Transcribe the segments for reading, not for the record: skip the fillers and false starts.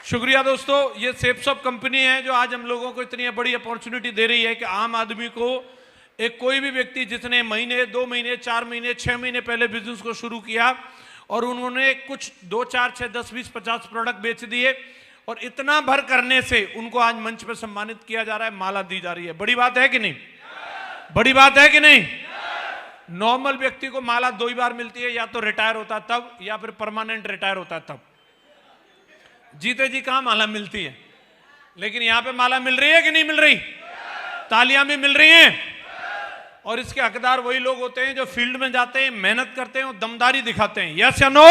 शुक्रिया दोस्तों। ये सेप्सॉप कंपनी है जो आज हम लोगों को इतनी बड़ी अपॉर्चुनिटी दे रही है कि आम आदमी को एक कोई भी व्यक्ति जिसने महीने 2 महीने 4 महीने 6 महीने पहले बिजनेस को शुरू किया और उन्होंने कुछ 2 4 6 10 20 50 प्रोडक्ट बेच दिए और इतना भर करने से उनको आज मंच पर सम्मानित किया जा रहा है, माला दी जा रही है। बड़ी बात है कि नहीं? बड़ी बात है कि नहीं? नॉर्मल व्यक्ति को माला 2 ही बार मिलती है, या तो रिटायर होता तब या फिर परमानेंट रिटायर होता तब। जीते जी कहां माला मिलती है, लेकिन यहां पे माला मिल रही है कि नहीं मिल रही? तालियां भी मिल रही हैं। और इसके हकदार वही लोग होते हैं जो फील्ड में जाते हैं, मेहनत करते हैं और दमदारी दिखाते हैं। यस या नो?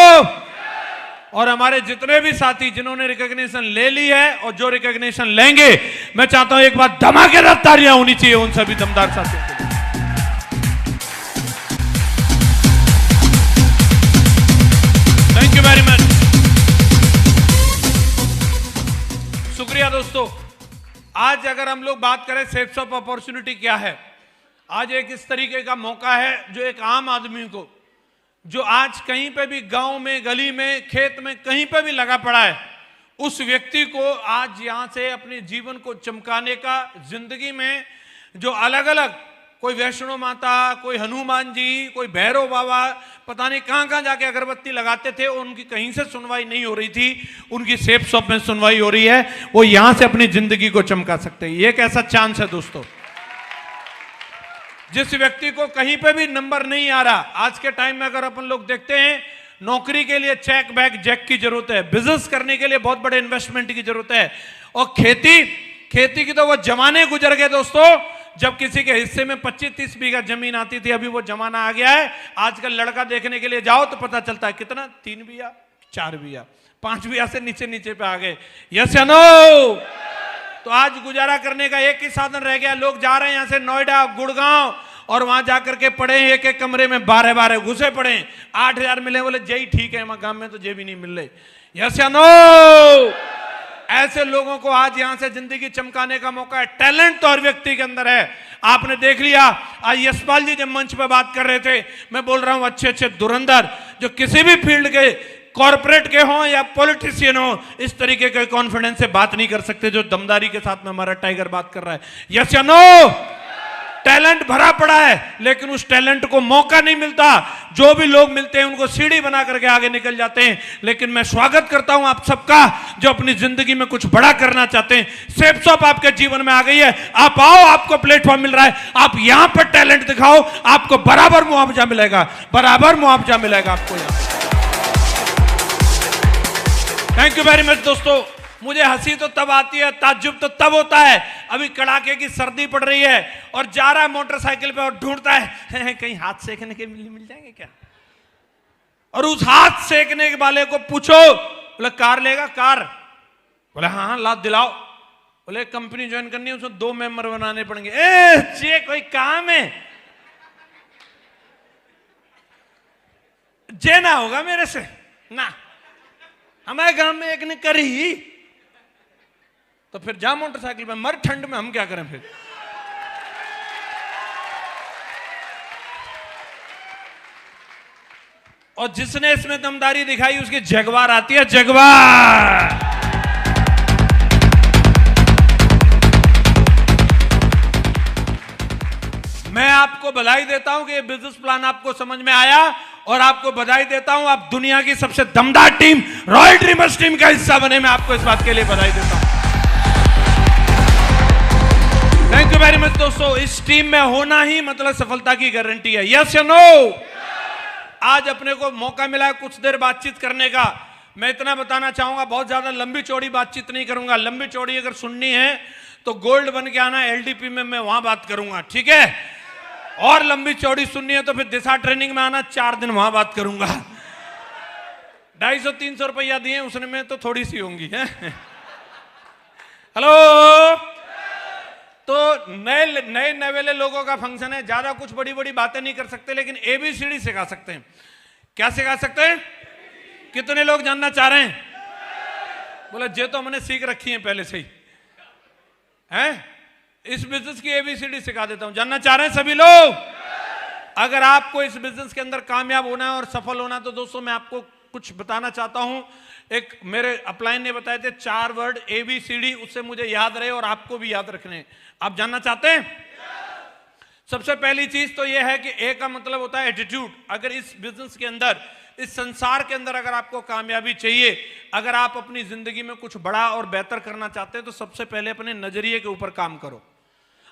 और हमारे जितने भी साथी जिन्होंने रिकॉग्निशन ले ली है और जो रिकॉग्निशन लेंगे, मैं चाहता हूं एक बार धमाकेदार तालियां होनी चाहिए उन सभी दमदार साथियों के लिए। Thank you very much. शुक्रिया दोस्तों। आज अगर हम लोग बात करें सेप्सॉप अपॉर्चुनिटी क्या है, आज एक इस तरीके का मौका है जो एक आम आदमी को, जो आज कहीं पे भी गांव में, गली में, खेत में, कहीं पे भी लगा पड़ा है, उस व्यक्ति को आज यहां से अपने जीवन को चमकाने का, जिंदगी में जो अलग अलग, कोई वैष्णो माता, कोई हनुमान जी, कोई भैरव बाबा, पता नहीं कहां कहां जाके अगरबत्ती लगाते थे, उनकी कहीं से सुनवाई नहीं हो रही थी, उनकी सेप्सॉप में सुनवाई हो रही है। वो यहां से अपनी जिंदगी को चमका सकते हैं। ये एक ऐसा चांस है दोस्तों। जिस व्यक्ति को कहीं पे भी नंबर नहीं आ रहा, आज के टाइम में अगर अपन लोग देखते हैं, नौकरी के लिए चेक बैक जैक की जरूरत है, बिजनेस करने के लिए बहुत बड़े इन्वेस्टमेंट की जरूरत है, और खेती की तो वो जमाने गुजर गए दोस्तों जब किसी के हिस्से में 25-30 बीघा जमीन आती थी। अभी वो जमाना आ गया है। आजकल लड़का देखने के लिए जाओ तो पता चलता है कितना, 3 बीघा 4 बीघा 5 बीघा से नीचे नीचे पे आ गए। यस या नो? तो आज गुजारा करने का एक ही साधन रह गया। लोग जा रहे हैं यहां से नोएडा, गुड़गांव, और वहां जाकर के पड़े, एक एक कमरे में 12-12 घुसे पड़े। 8,000 मिले, बोले जय ठीक है, गांव में तो जय भी नहीं मिल रहे। यस या नो? ऐसे लोगों को आज यहां से जिंदगी चमकाने का मौका है। टैलेंट तो हर व्यक्ति के अंदर है। आपने देख लिया, आज यशपाल जी जब मंच पर बात कर रहे थे, मैं बोल रहा हूं अच्छे अच्छे धुरंधर जो किसी भी फील्ड के, कॉर्पोरेट के हों या पॉलिटिशियन हो, इस तरीके के कॉन्फिडेंस से बात नहीं कर सकते जो दमदारी के साथ में हमारा टाइगर बात कर रहा है। यस या नो? टैलेंट भरा पड़ा है, लेकिन उस टैलेंट को मौका नहीं मिलता। जो भी लोग मिलते हैं उनको सीढ़ी बना करके आगे निकल जाते हैं। लेकिन मैं स्वागत करता हूं आप सबका जो अपनी जिंदगी में कुछ बड़ा करना चाहते हैं। सेप्सॉप आपके जीवन में आ गई है। आप आओ, आपको प्लेटफॉर्म मिल रहा है, आप यहां पर टैलेंट दिखाओ, आपको बराबर मुआवजा मिलेगा, बराबर मुआवजा मिलेगा आपको यहां। थैंक यू वेरी मच दोस्तों। मुझे हंसी तो तब आती है, ताज्जुब तो तब होता है, अभी कड़ाके की सर्दी पड़ रही है और जा रहा है मोटरसाइकिल पे और ढूंढता है कहीं हाथ सेकने के मिल जाएंगे क्या। और उस हाथ सेकने वाले को पूछो, बोले कार लेगा? कार? बोले हाँ ला दिलाओ। बोले कंपनी ज्वाइन करनी है, उसमें 2 मेंबर बनाने पड़ेंगे। ये कोई काम है? जेना होगा मेरे से ना, हमारे गांव में एक ने करी, तो फिर जा मोटरसाइकिल पे मर ठंड में, हम क्या करें फिर। और जिसने इसमें दमदारी दिखाई उसकी जगवार आती है, जगवार। मैं आपको बधाई देता हूं कि ये बिजनेस प्लान आपको समझ में आया, और आपको बधाई देता हूं आप दुनिया की सबसे दमदार टीम रॉयल ड्रीमर्स टीम का हिस्सा बने। मैं आपको इस बात के लिए बधाई देता हूं। थैंक यू वेरी मच दोस्तों। इस टीम में होना ही मतलब सफलता की गारंटी है। यस या नो? आज अपने को मौका मिला है कुछ देर बातचीत करने का। मैं इतना बताना चाहूंगा, बहुत ज्यादा लंबी चौड़ी बातचीत नहीं करूंगा। लंबी चौड़ी अगर सुननी है तो गोल्ड बन के आना, एलडीपी में मैं वहां बात करूंगा, ठीक है? और लंबी चौड़ी सुननी है तो फिर दिशा ट्रेनिंग में आना, 4 दिन वहां बात करूंगा। 250-300 रुपया दिए, उसने में तो थोड़ी सी होंगी है। हेलो। तो नए नवेले लोगों का फंक्शन है, ज्यादा कुछ बड़ी बड़ी बातें नहीं कर सकते, लेकिन एबीसीडी सिखा सकते हैं। क्या सिखा सकते हैं? कितने लोग जानना चाह रहे हैं? बोले जे तो हमने सीख रखी है पहले से ही हैं। इस बिजनेस की एबीसीडी सिखा देता हूं। जानना चाह रहे हैं सभी लोग? अगर आपको इस बिजनेस के अंदर कामयाब होना है और सफल होना है तो दोस्तों मैं आपको कुछ बताना चाहता हूं एक मेरे अपलाइन ने बताए थे 4 वर्ड ABCD, उससे मुझे याद रहे और आपको भी याद रखने हैं। आप जानना चाहते हैं? सबसे पहली चीज तो यह है कि ए का मतलब होता है एटीट्यूड। अगर इस बिजनेस के अंदर, इस संसार के अंदर अगर आपको कामयाबी चाहिए, अगर आप अपनी जिंदगी में कुछ बड़ा और बेहतर करना चाहते हैं, तो सबसे पहले अपने नजरिए के ऊपर काम करो।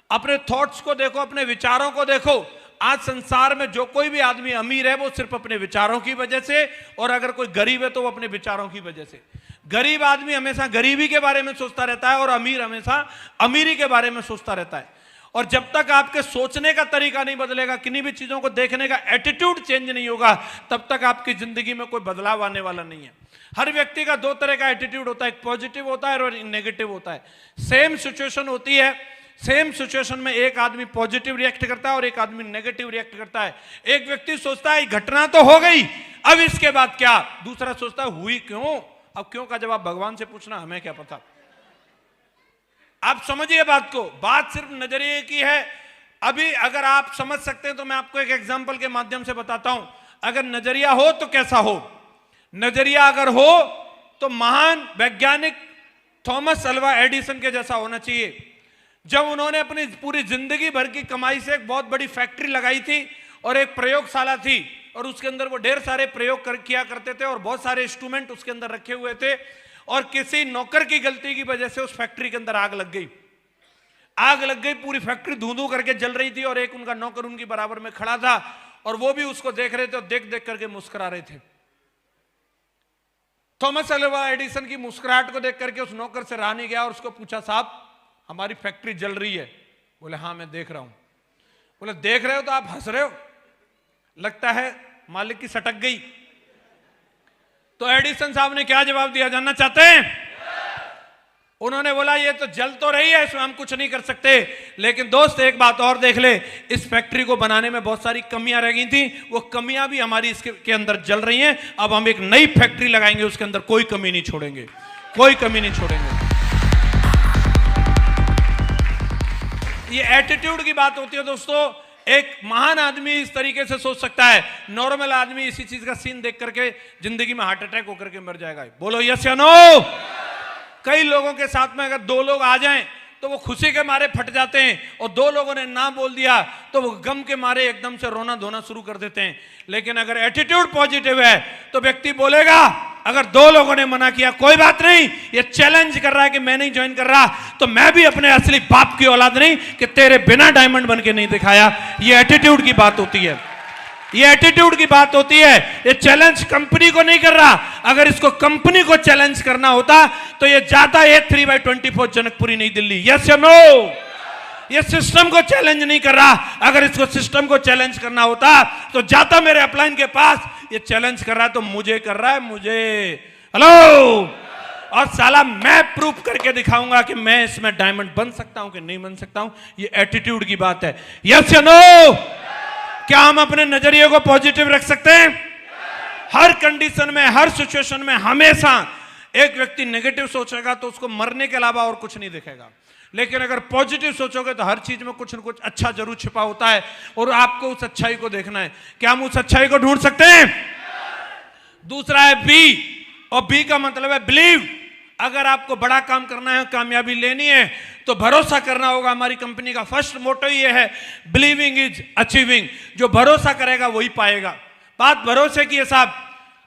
अपने थॉट्स को देखो, अपने विचारों को देखो। आज संसार में जो कोई भी आदमी अमीर है वो सिर्फ अपने विचारों की वजह से, और अगर कोई गरीब है तो वो अपने विचारों की वजह से। गरीब आदमी हमेशा गरीबी के बारे में सोचता रहता है और अमीर हमेशा अमीरी के बारे में सोचता रहता है। और जब तक आपके सोचने का तरीका नहीं बदलेगा, किन्हीं भी चीजों को देखने का एटीट्यूड चेंज नहीं होगा, तब तक आपकी जिंदगी में कोई बदलाव आने वाला नहीं है। हर व्यक्ति का 2 तरह का एटीट्यूड होता है, एक पॉजिटिव होता है और एक नेगेटिव होता है। सेम सिचुएशन होती है, सेम सिचुएशन में एक आदमी पॉजिटिव रिएक्ट करता है और एक आदमी नेगेटिव रिएक्ट करता है। एक व्यक्ति सोचता है घटना तो हो गई, अब इसके बाद क्या। दूसरा सोचता है हुई क्यों। अब क्यों का जवाब भगवान से पूछना, हमें क्या पता। आप समझिए बात को, बात सिर्फ नजरिए की है। अभी अगर आप समझ सकते हैं तो मैं आपको एक एग्जांपल के माध्यम से बताता हूं। अगर नजरिया हो तो कैसा हो। नजरिया अगर हो तो महान वैज्ञानिक थॉमस अल्वा एडिसन के जैसा होना चाहिए। जब उन्होंने अपनी पूरी जिंदगी भर की कमाई से एक बहुत बड़ी फैक्ट्री लगाई थी और एक प्रयोगशाला थी, और उसके अंदर वो ढेर सारे प्रयोग किया करते थे और बहुत सारे इंस्ट्रूमेंट उसके अंदर रखे हुए थे, और किसी नौकर की गलती की वजह से उस फैक्ट्री के अंदर आग लग गई। आग लग गई, पूरी फैक्ट्री धू धू करके जल रही थी और एक उनका नौकर उनकी बराबर में खड़ा था और वो भी उसको देख रहे थे और देख देख करके मुस्कुरा रहे थे। थॉमस अल्वा एडिसन की मुस्कुराहट को देख करके उस नौकर से रहा नहीं गया और उसको पूछा, साहब हमारी फैक्ट्री जल रही है। बोले हाँ मैं देख रहा हूं। बोले देख रहे हो तो आप हंस रहे हो, लगता है मालिक की सटक गई। तो एडिसन साहब ने क्या जवाब दिया, जानना चाहते हैं? उन्होंने बोला ये तो जल तो रही है, इसमें हम कुछ नहीं कर सकते, लेकिन दोस्त एक बात और देख ले, इस फैक्ट्री को बनाने में बहुत सारी कमियां रह गई थी, वो कमियां भी हमारी इसके अंदर जल रही हैं। अब हम एक नई फैक्ट्री लगाएंगे, उसके अंदर कोई कमी नहीं छोड़ेंगे, कोई कमी नहीं छोड़ेंगे। ये एटीट्यूड की बात होती है दोस्तों। एक महान आदमी इस तरीके से सोच सकता है, नॉर्मल आदमी इसी चीज का सीन देख करके जिंदगी में हार्ट अटैक होकर के मर जाएगा। बोलो यस या नो। कई लोगों के साथ में अगर 2 लोग आ जाएं तो वो खुशी के मारे फट जाते हैं, और 2 लोगों ने ना बोल दिया तो वो गम के मारे एकदम से रोना धोना शुरू कर देते हैं। लेकिन अगर एटीट्यूड पॉजिटिव है तो व्यक्ति बोलेगा, अगर 2 लोगों ने मना किया कोई बात नहीं, ये चैलेंज कर रहा है कि मैं नहीं ज्वाइन कर रहा, तो मैं भी अपने असली बाप की औलाद नहीं कि तेरे बिना डायमंड बन के नहीं दिखाया। ये एटीट्यूड की बात होती है, ये एटीट्यूड की बात होती है। ये चैलेंज कंपनी को नहीं कर रहा, अगर इसको कंपनी को चैलेंज करना होता तो ये जाता A3/24 जनकपुरी नई दिल्ली। यस या नो। ये सिस्टम को चैलेंज नहीं कर रहा, अगर इसको सिस्टम को चैलेंज करना होता तो जाता मेरे अपलाइन के पास। ये चैलेंज कर रहा है तो मुझे कर रहा है, मुझे। हेलो। और साला मैं प्रूफ करके दिखाऊंगा कि मैं इसमें डायमंड बन सकता हूं कि नहीं बन सकता हूं। ये एटीट्यूड की बात है। यस या नो। क्या हम अपने नजरिए को पॉजिटिव रख सकते हैं? हर कंडीशन में, हर सिचुएशन में हमेशा एक व्यक्ति नेगेटिव सोचेगा तो उसको मरने के अलावा और कुछ नहीं दिखेगा, लेकिन अगर पॉजिटिव सोचोगे तो हर चीज में कुछ न कुछ अच्छा जरूर छिपा होता है और आपको उस अच्छाई को देखना है। क्या हम उस अच्छाई को ढूंढ सकते हैं? दूसरा है बी, और बी का मतलब है बिलीव। अगर आपको बड़ा काम करना है, कामयाबी लेनी है, तो भरोसा करना होगा। हमारी कंपनी का फर्स्ट मोटो ये है, बिलीविंग इज अचीविंग। जो भरोसा करेगा वही पाएगा। बात भरोसे की है साहब।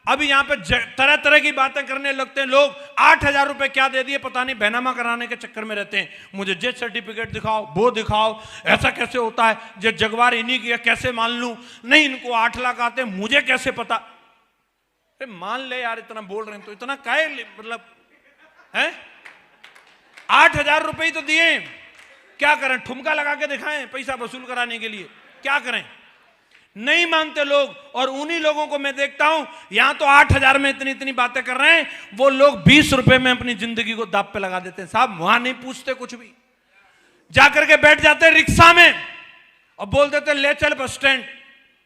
अभी यहां पे तरह तरह की बातें करने लगते हैं लोग। 8,000 रुपए क्या दे दिए पता नहीं, बैनामा कराने के चक्कर में रहते हैं। मुझे जे सर्टिफिकेट दिखाओ, वो दिखाओ, ऐसा कैसे होता है, जे जगवार इन्हीं की है, कैसे मान लूं? नहीं, इनको 8 लाख आते हैं, मुझे कैसे पता? अरे मान ले यार, इतना बोल रहे हैं तो इतना काहे, मतलब है? 8,000 रुपए ही तो दिए, क्या करें? ठुमका लगा के दिखाएं पैसा वसूल कराने के लिए? क्या करें? नहीं मानते लोग। और उन्हीं लोगों को मैं देखता हूं, यहां तो 8,000 में इतनी इतनी बातें कर रहे हैं, वो लोग 20 रुपए में अपनी जिंदगी को दांव पे लगा देते हैं। साहब वहां नहीं पूछते कुछ भी, जाकर के बैठ जाते हैं रिक्शा में और बोल देते ले चल बस स्टैंड।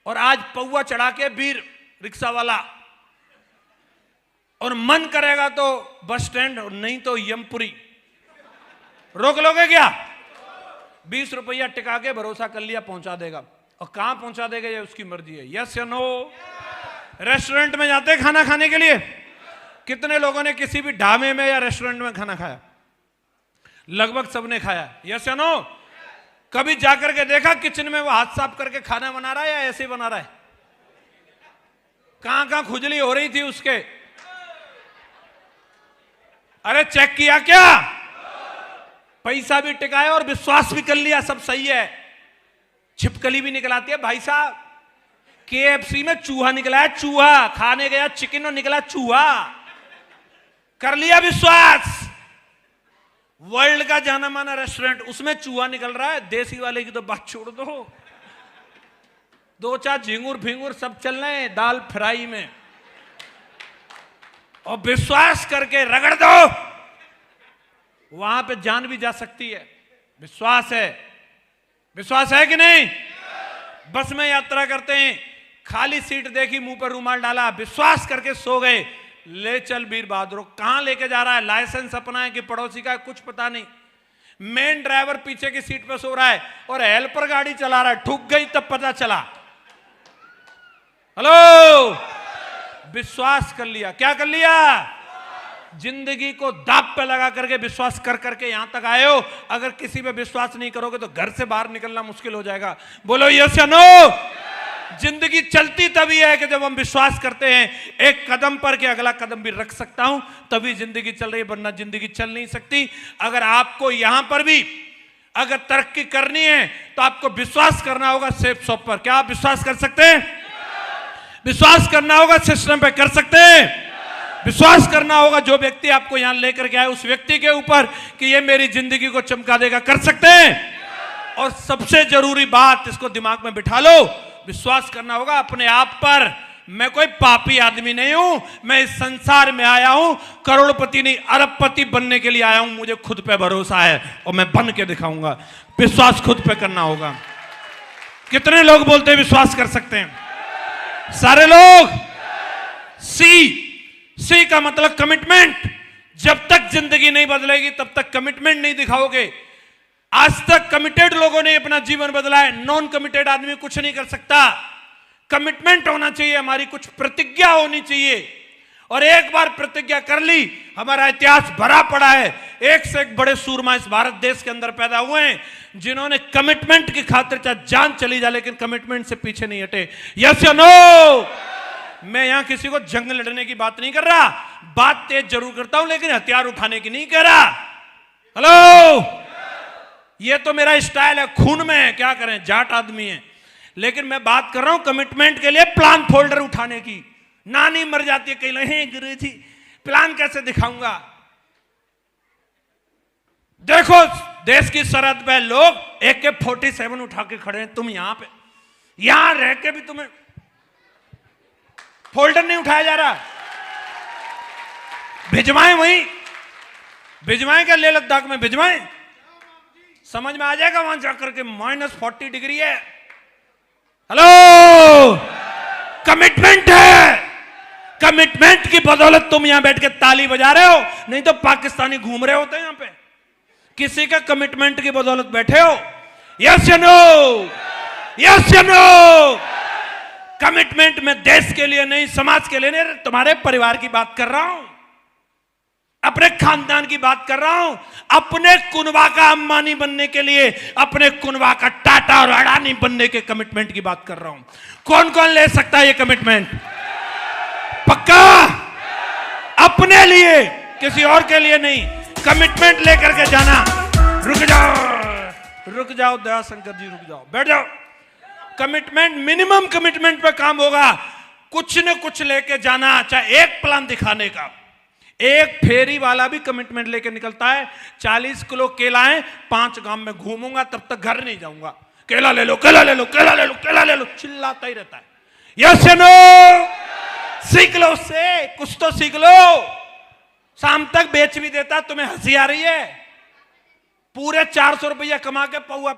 और आज पौवा चढ़ा के बीर रिक्शा वाला, और मन करेगा तो बस स्टैंड, और नहीं तो यमपुरी। रोक लोगे क्या? 20 रुपया टिका के भरोसा कर लिया, पहुंचा देगा। और कहां पहुंचा देगा ये उसकी मर्जी है। यस या नो। रेस्टोरेंट में जाते हैं खाना खाने के लिए, कितने लोगों ने किसी भी ढाबे में या रेस्टोरेंट में खाना खाया? लगभग सबने खाया, यस या नो? कभी जाकर के देखा किचन में वो हाथ साफ करके खाना बना रहा है या ऐसे ही बना रहा है? कहां कहां खुजली हो रही थी उसके? अरे चेक किया क्या? पैसा भी टिकाया और विश्वास भी कर लिया, सब सही है। छिपकली भी निकल आती है भाई साहब। KFC में चूहा निकला है, चूहा खाने गया चिकन और निकला चूहा, कर लिया विश्वास। वर्ल्ड का जाना माना रेस्टोरेंट, उसमें चूहा निकल रहा है, देसी वाले की तो बात छोड़ दो। 2-4 झिंगुर फिंगुर सब चल रहे हैं दाल फ्राई में, और विश्वास करके रगड़ दो, वहां पे जान भी जा सकती है। विश्वास है, विश्वास है कि नहीं? बस में यात्रा करते हैं, खाली सीट देखी, मुंह पर रुमाल डाला, विश्वास करके सो गए। ले चल वीर बहादुर, कहां लेके जा रहा है? लाइसेंस अपना है कि पड़ोसी का है, कुछ पता नहीं। मेन ड्राइवर पीछे की सीट पर सो रहा है और हेल्पर गाड़ी चला रहा है, ठुक गई तब पता चला। हेलो, विश्वास कर लिया। क्या कर लिया? जिंदगी को दांव पे लगा करके विश्वास कर करके यहां तक आए हो। अगर किसी पे विश्वास नहीं करोगे तो घर से बाहर निकलना मुश्किल हो जाएगा। बोलो यस या नो? जिंदगी चलती तभी है कि जब हम विश्वास करते हैं एक कदम पर कि अगला कदम भी रख सकता हूं, तभी जिंदगी चल रही है, वरना जिंदगी चल नहीं सकती। अगर आपको यहां पर भी अगर तरक्की करनी है तो आपको विश्वास करना होगा सेफ शॉप पर। क्या आप विश्वास कर सकते हैं? विश्वास करना होगा सिस्टम पे, कर सकते हैं? विश्वास करना होगा जो व्यक्ति आपको यहां लेकर के आए उस व्यक्ति के ऊपर कि ये मेरी जिंदगी को चमका देगा, कर सकते हैं? और सबसे जरूरी बात, इसको दिमाग में बिठा लो, विश्वास करना होगा अपने आप पर। मैं कोई पापी आदमी नहीं हूं, मैं इस संसार में आया हूं करोड़पति नहीं अरबपति बनने के लिए आया हूं। मुझे खुद पे भरोसा है और मैं बन के दिखाऊंगा। विश्वास खुद पे करना होगा। कितने लोग बोलते हैं विश्वास कर सकते हैं? सारे लोग। सी का मतलब कमिटमेंट। जब तक जिंदगी नहीं बदलेगी तब तक कमिटमेंट नहीं दिखाओगे। आज तक कमिटेड लोगों ने अपना जीवन बदला है, नॉन कमिटेड आदमी कुछ नहीं कर सकता। कमिटमेंट होना चाहिए, हमारी कुछ प्रतिज्ञा होनी चाहिए, और एक बार प्रतिज्ञा कर ली, हमारा इतिहास भरा पड़ा है। एक से एक बड़े सूरमा इस भारत देश के अंदर पैदा हुए हैं जिन्होंने कमिटमेंट की खातिर चाहे जान चली जाए लेकिन कमिटमेंट से पीछे नहीं हटे। यस या नो? मैं यहां किसी को जंग लड़ने की बात नहीं कर रहा, बात तेज जरूर करता हूं लेकिन हथियार उठाने की नहीं कह रहा। हेलो, ये तो मेरा स्टाइल है, खून में है, क्या करें, जाट आदमी है। लेकिन मैं बात कर रहा हूं कमिटमेंट के लिए प्लान फोल्डर उठाने की। नानी मर जाती है कहीं, नहीं गुरुजी प्लान कैसे दिखाऊंगा? देखो देश की सरहद पे लोग AK-47 उठा के खड़े हैं, तुम यहां पे यहां रह के भी तुम्हें फोल्डर नहीं उठाया जा रहा। भिजवाएं वहीं, भिजवाएं क्या लेह लद्दाख में भिजवाएं? समझ में आ जाएगा वहां जाकर के -40 डिग्री है। हेलो, कमिटमेंट है। कमिटमेंट की बदौलत तुम यहां बैठ के ताली बजा रहे हो, नहीं तो पाकिस्तानी घूम रहे होते हैं यहां पे। किसी का कमिटमेंट की बदौलत बैठे हो। यस या नो? यस या नो? कमिटमेंट में देश के लिए नहीं, समाज के लिए नहीं, तुम्हारे परिवार की बात कर रहा हूं, अपने खानदान की बात कर रहा हूं। अपने कुनबा का अंबानी बनने के लिए, अपने कुनबा का टाटा और अडानी बनने के कमिटमेंट की बात कर रहा हूं। कौन कौन ले सकता है ये कमिटमेंट? पक्का? अपने लिए, किसी और के लिए नहीं। कमिटमेंट लेकर के जाना। रुक जाओ, रुक जाओ दयाशंकर जी, रुक जाओ, बैठ जाओ। कमिटमेंट, मिनिमम कमिटमेंट पे काम होगा। कुछ न कुछ लेके जाना, चाहे एक प्लान दिखाने का। एक फेरी वाला भी कमिटमेंट लेके निकलता है, 40 किलो केला है, 5 गांव में घूमूंगा तब तक घर नहीं जाऊंगा। केला ले लो, केला ले लो, केला ले लो, केला ले लो, चिल्लाता ही रहता है। यस या नो? सीख लो उससे, कुछ तो सीख लो। शाम तक बेच भी देता, तुम्हें हंसी आ रही है। पूरे 400 रुपया कमा के पौआ